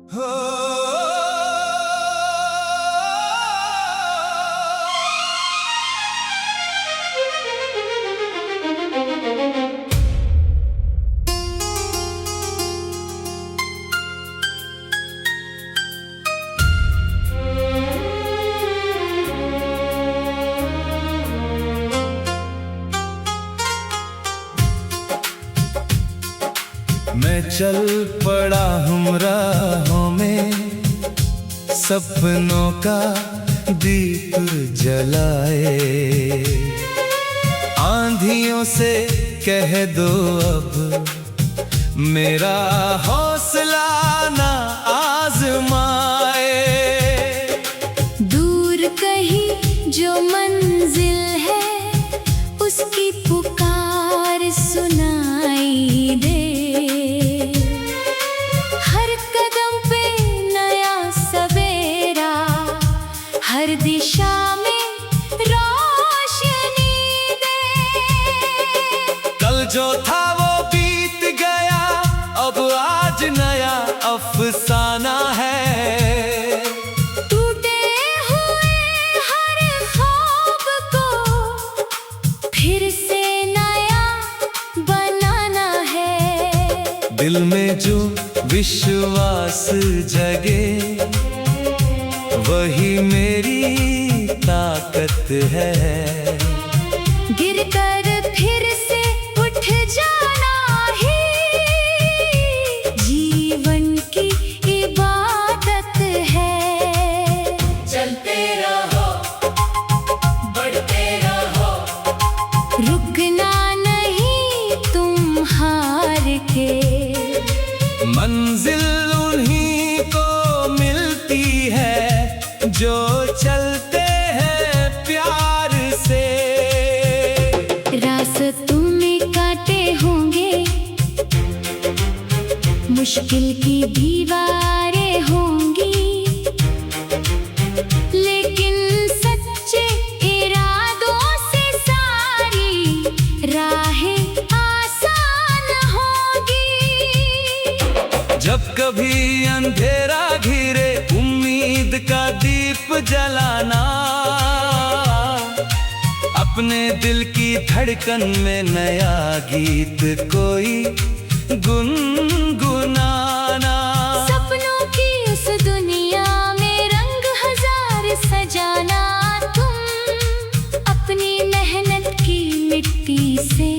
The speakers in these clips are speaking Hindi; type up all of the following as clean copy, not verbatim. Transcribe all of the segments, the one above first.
मैं चल पड़ा हूँ राहों में, सपनों का दीप जलाए। आंधियों से कह दो अब मेरा हौसला ना आजमाए। दूर कहीं जो मंजिल है उसकी पुकार सुनाई दे। हर कदम पे नया सवेरा, हर दिशा में रोशनी दे। कल जो था वो बीत गया, अब आज नया अफसाना है। टूटे हुए हर ख्वाब को फिर से नया बनाना है। दिल में जो विश्वास जगे वही मेरी ताकत है। गिरकर फिर से उठ जाना ही जीवन की इबादत है। चलते रहो, बढ़ते रहो, रुकना नहीं तुम हार के। मंजिल उन्हीं को मिलती है जो चलते हैं प्यार से। रास्तों में कांटे होंगे, मुश्किल की दीवारें होंगी, लेकिन सच्चे इरादों से सारी राहें आसान होगी। जब कभी अंधेरा घिरे उम्मीद का दीप जलाना, अपने दिल की धड़कन में नया गीत कोई गुनगुनाना। सपनों की उस दुनिया में रंग हजार सजाना, तुम अपनी मेहनत की मिट्टी से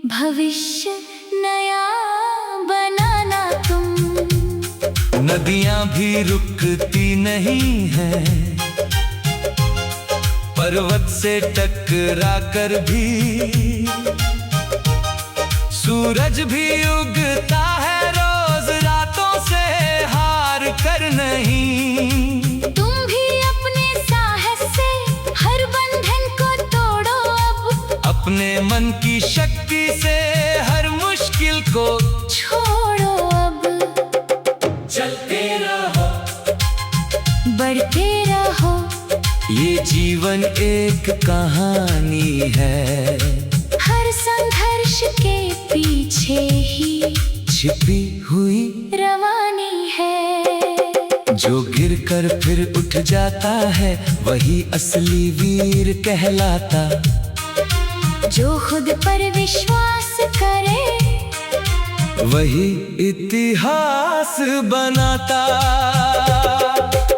भविष्य नया बनाना। तुम नदियां भी रुकती नहीं हैं, पर्वत से टकरा कर भी सूरज भी उगता है रोज रातों से हार कर नहीं। तुम भी अपने साहस से हर बंधन को तोड़ो अब, अपने मन की शक्ति से हर मुश्किल को छोड़ो अब। चलते रहो, बढ़ते रहो, ये जीवन एक कहानी है, हर संघर्ष के पीछे ही छिपी हुई रवानी है। जो गिर कर फिर उठ जाता है वही असली वीर कहलाता। जो खुद पर विश्वास करे वही इतिहास बनाता।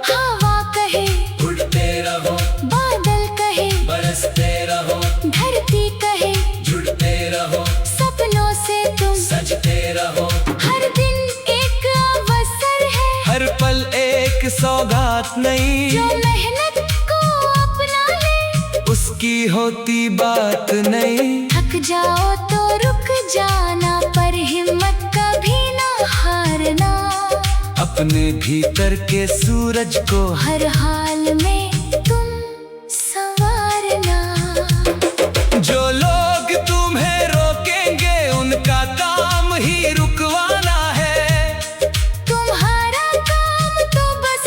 हवा कहे उड़ते रहो, बादल कहे बरसते रहो, धरती कहे जुड़ते रहो, सपनों से तुम सजते रहो। हर दिन एक अवसर है, हर पल एक सौगात नई, जो मेहनत को अपना ले उसकी होती बात नहीं। थक जाओ तो रुक जाना, पर हिम्मत कभी ना हारना। अपने भीतर के सूरज को हर हाल में तुम संवारना। जो लोग तुम्हें रोकेंगे उनका काम ही रुकवाना है। तुम्हारा काम तो बस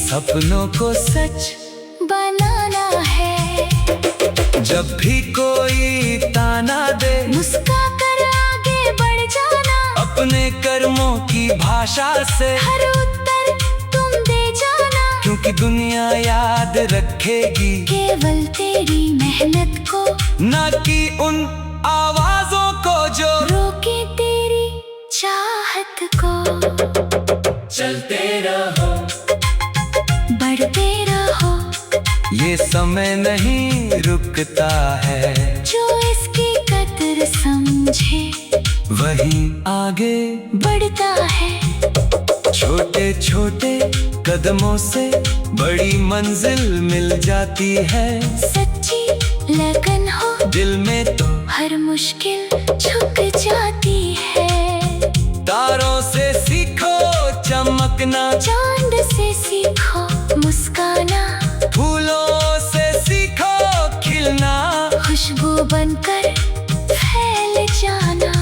सपनों को सच बनाना है। जब भी कोई ताना दे मुस्कुरा कर आगे बढ़ जाना, अपने कर्मों की भाषा से हर उत्तर तुम दे जाना, क्योंकि दुनिया याद रखेगी केवल तेरी मेहनत को, ना कि उन आवाजों को जो रोके तेरी चाहत को। चलते रहो, बढ़ते रहो, ये समय नहीं रुकता है, जो इसकी कदर समझे वही आगे बढ़ता है। छोटे छोटे कदमों से बड़ी मंजिल मिल जाती है। सच्ची लगन हो दिल में तो हर मुश्किल झुक जाती है। तारों से सीखो चमकना, चांद से सीखो मुस्काना, फूलों से सीखो खिलना, खुशबू बनकर फैल जाना।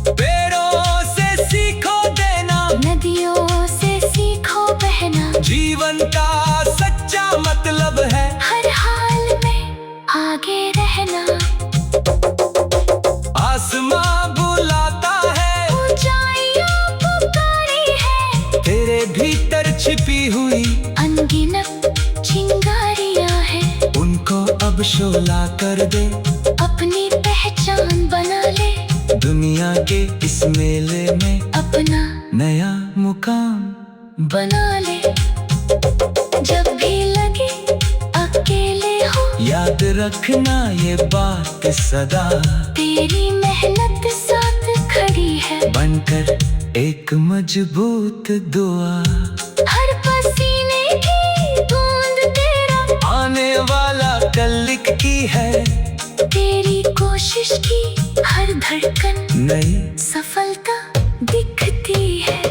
पेड़ों से सीखो देना, नदियों से सीखो बहना, जीवन का सच्चा मतलब है हर हाल में आगे रहना। आसमां बुलाता है, ऊंचाइयां पुकारी है, तेरे भीतर छिपी हुई अनगिनत चिंगारियां हैं। उनको अब शोला कर दे, अपनी पहचान बना ले, दुनिया के इस मेले में अपना नया मुकाम बना ले। जब भी लगे अकेले हो, याद रखना ये बात सदा, तेरी मेहनत साथ खड़ी है, बनकर एक मजबूत दुआ। हर पसीने की बूंद तेरा, आने वाला कल लिखती है, तेरी कोशिश की हर धड़कन नई सफलता दिखती है।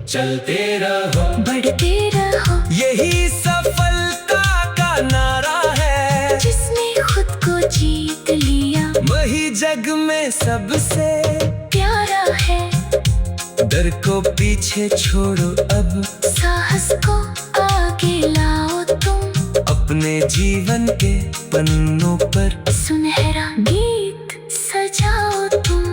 चलते रहो, बढ़ते रहो, यही सफलता का नारा है, जिसने खुद को जीत लिया वही जग में सबसे प्यारा है। डर को पीछे छोड़ो अब, साहस को आगे लाओ तुम, अपने जीवन के पन्नों पर सुनहरा गीत सजाओ तुम।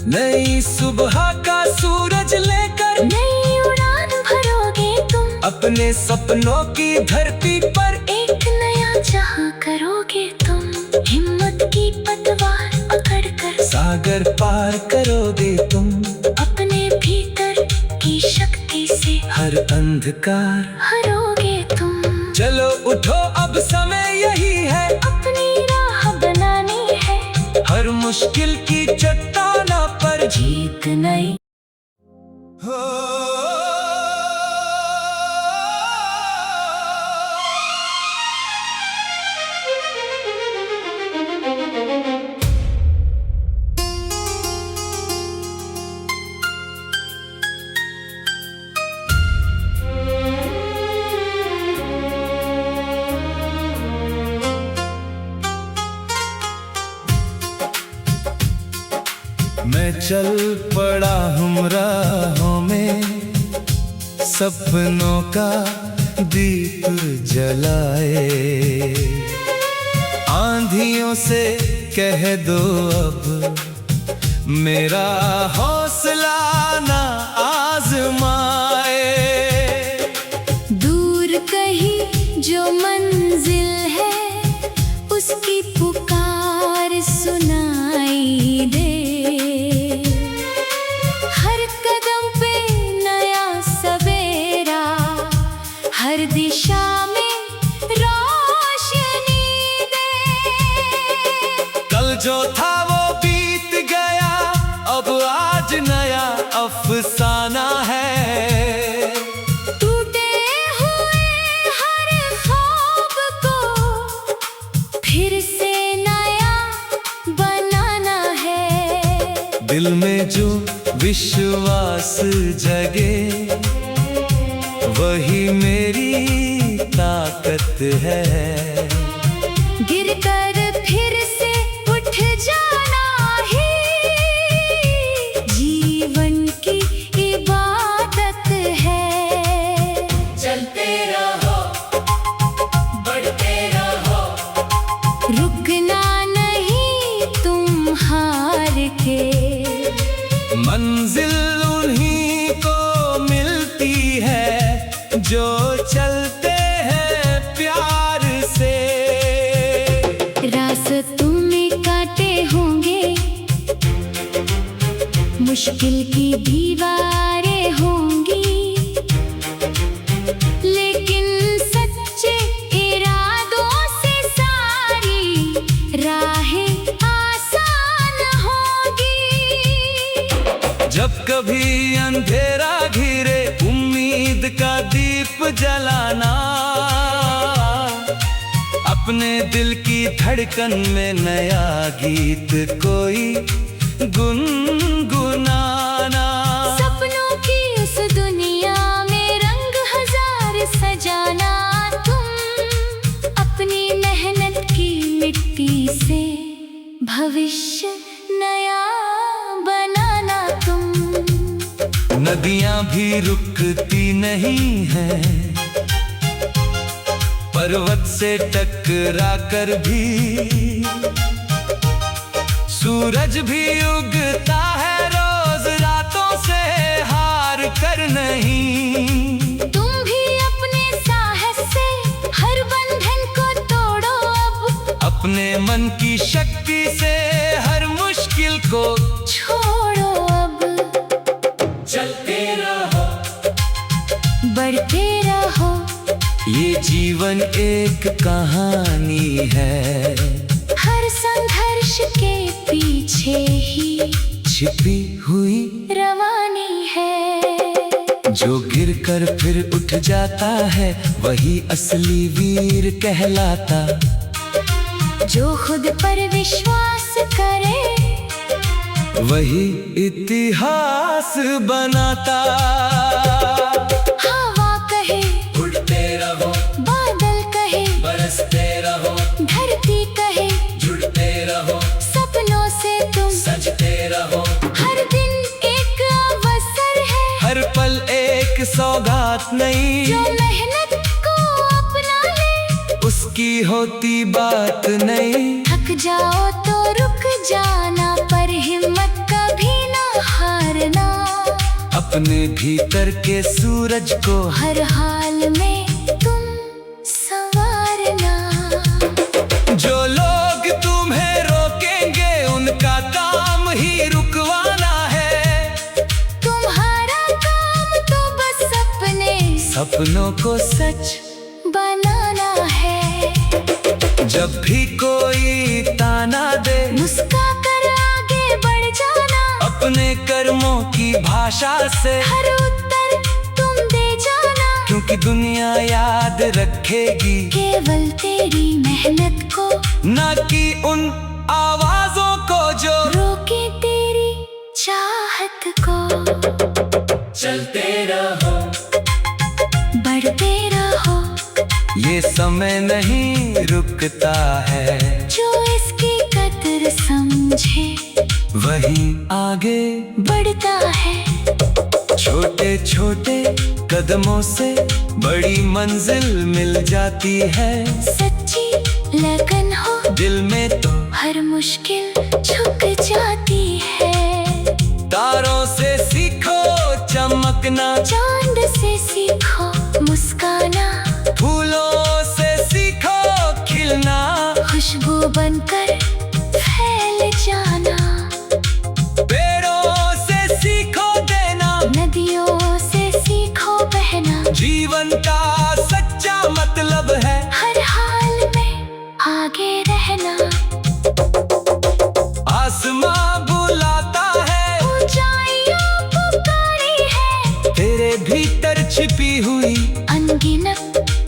नई सुबह का सूरज लेकर नई उड़ान भरोगे तुम, अपने सपनों की धरती पर एक नया जहां करोगे तुम। हिम्मत की पतवार पकड़कर सागर पार करोगे तुम, अपने भीतर की शक्ति से हर अंधकार हरोगे तुम। चलो उठो अब समय यही है, अपनी राह बनानी है, हर मुश्किल की चट्टानों पर जीत नई। मैं चल पड़ा हूँ राहों में, सपनों का दीप जलाए। आंधियों से कह दो अब, मेरा हौसला ना आजमाए। दूर कहीं जो मंजिल है, उसकी पुकार सुनाई दे। हर कदम पे नया सवेरा, हर दिशा में रोशनी दे। कल जो था वो बीत गया, अब आज नया अफसाना है। टूटे हुए हर ख्वाब को फिर से नया बनाना है। दिल में जो विश्वास जगे, वही मेरी ताकत है। गिरकर फिर से उठ जाना ही जीवन की इबादत है। चलते रहो, बढ़ते रहो, रुकना नहीं तुम हार के, भी दीवारें होंगी, लेकिन सच्चे इरादों से सारी राहें आसान होगी। जब कभी अंधेरा घिरे उम्मीद का दीप जलाना, अपने दिल की धड़कन में नया गीत कोई गुनगुनाना। सपनों की उस दुनिया में रंग हजार सजाना, तुम अपनी मेहनत की मिट्टी से भविष्य नया बनाना। तुम नदियां भी रुकती नहीं हैं, पर्वत से टकरा कर भी सूरज भी उगता है रोज, रातों से हार कर नहीं। तुम भी अपने साहस से हर बंधन को तोड़ो अब, अपने मन की शक्ति से हर मुश्किल को छोड़ो अब। चलते रहो, बढ़ते रहो, ये जीवन एक कहानी है, हर संघर्ष के पीछे ही छिपी हुई रवानी है। जो गिर कर फिर उठ जाता है वही असली वीर कहलाता। जो खुद पर विश्वास करे वही इतिहास बनाता। हवा कहे उड़ते रहो, बादल कहे बरसते रहो, धरती कहे जुड़ते रहो, सपनों से तुम सजते रहो। हर दिन एक अवसर है, हर पल एक सौगात नई, जो मेहनत को अपना ले उसकी होती बात नहीं। थक जाओ तो रुक जाना, पर हिम्मत कभी ना हारना। अपने भीतर के सूरज को हर हाल में तुम संवारना। जो लोग तुम्हें रोकेंगे उनका काम ही रुकवाना है। तुम्हारा काम तो बस अपने सपनों को सच बनाना है। जब भी कोई ताना दे मुस्का कर आगे बढ़ जाना, अपने कर्मों की भाषा से हर उत्तर तुम दे जाना। क्योंकि दुनिया याद रखेगी केवल तेरी मेहनत को, ना कि उन आवाजों को जो रोके तेरी चाहत को। चलते रहो, बढ़ते रहो, ये समय नहीं रुकता है। जो इसकी कदर समझे वही आगे बढ़ता है। छोटे छोटे कदमों से बड़ी मंजिल मिल जाती है। सच्ची लगन हो दिल में तो हर मुश्किल झुक जाती है। तारों से सीखो चमकना, चांद से सीखो मुस्काना, फूलों से सीखो खिलना, खुशबू बनकर फैल जाना। पेड़ों से सीखो देना, नदियों से सीखो बहना। जीवन का सच्चा मतलब है हर हाल में आगे रहना। आसमां बुलाता है, ऊंचाइयों पुकारी है, तेरे भीतर छिपी हुई अनगिनत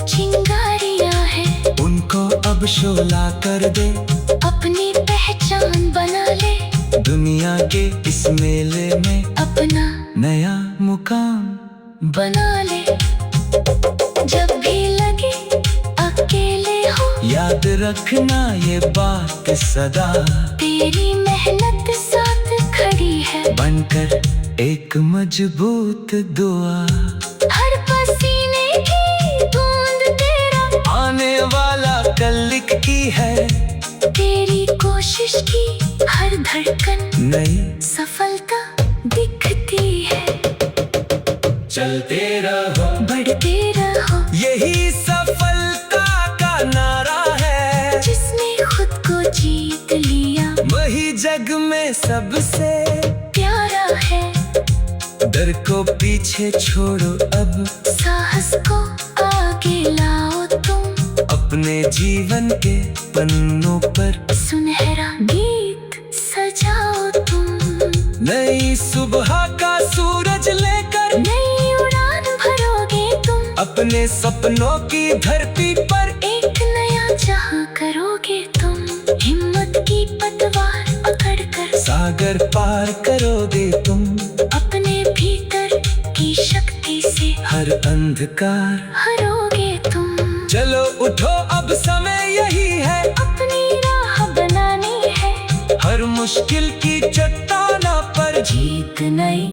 चिंगारियां हैं। उनको अब शोला कर दे, अपनी पहचान बना ले, दुनिया के इस मेले में अपना नया मुकाम बना ले। जब भी लगे अकेले हो, याद रखना ये बात सदा, तेरी मेहनत साथ खड़ी है। बनकर एक मजबूत दुआ, हर पसीने की बूंद तेरा आने वाला कल लिखती है। तेरी कोशिश की हर धड़कन नई सफलता दिखती है। चलते रहो, बढ़ते रहो, यही सफलता का नारा है। जिसने खुद को जीत लिया वही जग में सबसे प्यारा है। डर को पीछे छोड़ो अब, साहस को आगे लाओ तुम, अपने जीवन के पन्नों पर सुनहरा गीत सजाओ तुम। नई सुबह का सूरज लेकर नई उड़ान भरोगे तुम, अपने सपनों की धरती पर एक नया जहां करोगे तुम। हिम्मत की पतवार पकड़कर सागर पार करोगे तुम, अपने भीतर की शक्ति से हर अंधकार हरोगे तुम। चलो उठो अब समय यही है, अपनी राह बनानी है, हर मुश्किल की चट्टाना पर जीत नई।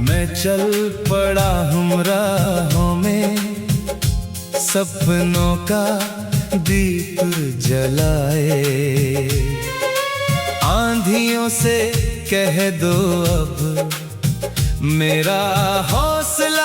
मैं चल पड़ा हूँ राहों में, सपनों का दीप जलाए। आंधियों से कह दो अब मेरा हौसला